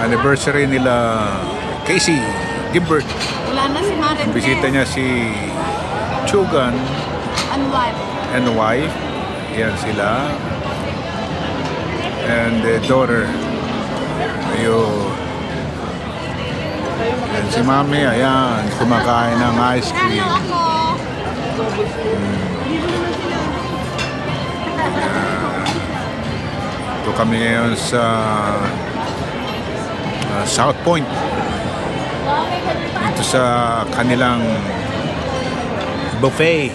anniversary nila Casey Gibbert. Wala na si Maren. Bisita niya si Chugan And wife. and wife. Yan sila. And the daughter. Ayun. And si Mami, ayan, kumakain ng ice cream. Ano ako? Ito kami ngayon sa South Point. Dito sa kanilang buffet.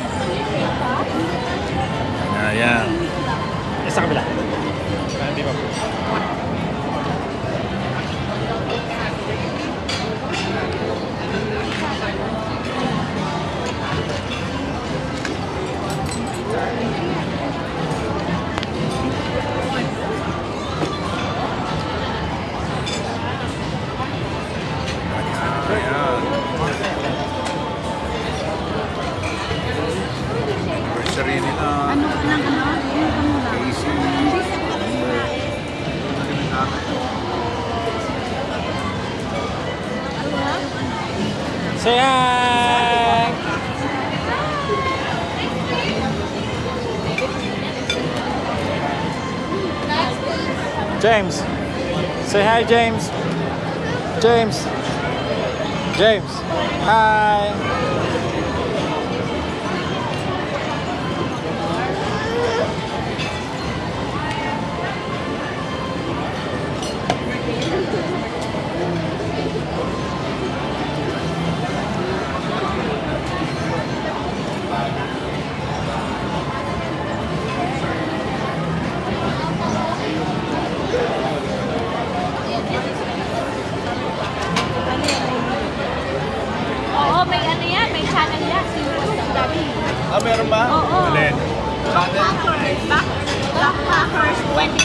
Ayan. Sa kabila. Hindi pa po. Ayan. Anniversary nila. Ano ka ng ano? Casey. Say hi! James! Say hi, James! James! James! Hi! Oo, may ano yan. May channel yan. Si YouTube, Daddy. Ah, meron ba? Oo. Alin? Backpackers. Backpackers 22.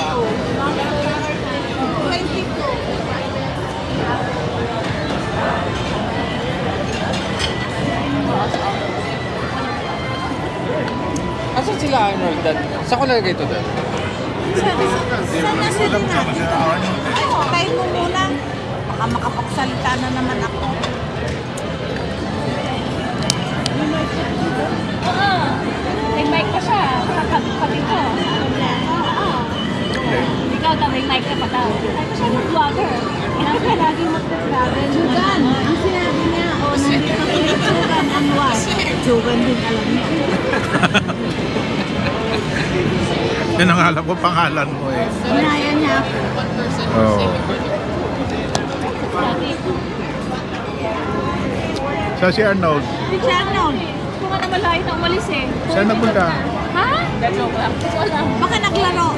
22. Asan sila Arnold? Saan ko nalagay ito doon? Saan na sila natin? Ay, tayo mo muna. Baka makapagsalita na naman ako. Oo. May mic pa siya. Pati ko. Oo. Ikaw daw, may mic ka pa daw. Ay, siya ng vlogger. Inabi lagi mag-vlogger. Chugan. Ang sinabi niya, nandito kami Chugan and wife. Chugan din alam niya. Yan ang alam ko, pangalan mo eh. Inaya niya ako. Oo. Sa si Arnold, Si Arnold. Kung ano malayo na umalis eh. saan napunta? Ha? Wala. Baka naglaro.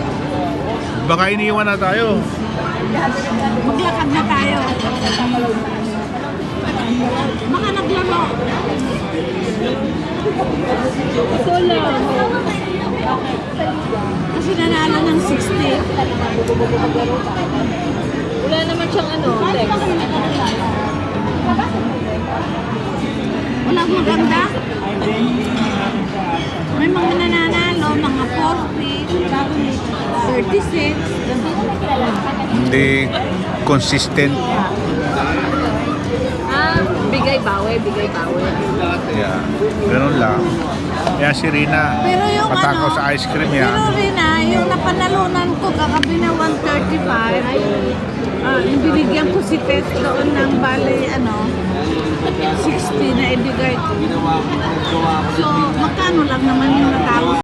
Baka iniwan na tayo. Maglakad na tayo. Baka naglaro. Ito lang. Kasi nanalo ng 60. Wala naman siyang ano, text. Wala maganda. May mga nananalo, mga 40, 36. Hindi consistent. Bigay bawi. Yeah. Ganun lang. Kaya si Rina, Pero yung patakaw ano, sa ice cream Pero yan. rin yung napanalunan ko kagabi na 135, yung binigyan ko si Tess doon ng bali, 60 na ibigay ko. So, magkano lang naman yung natawag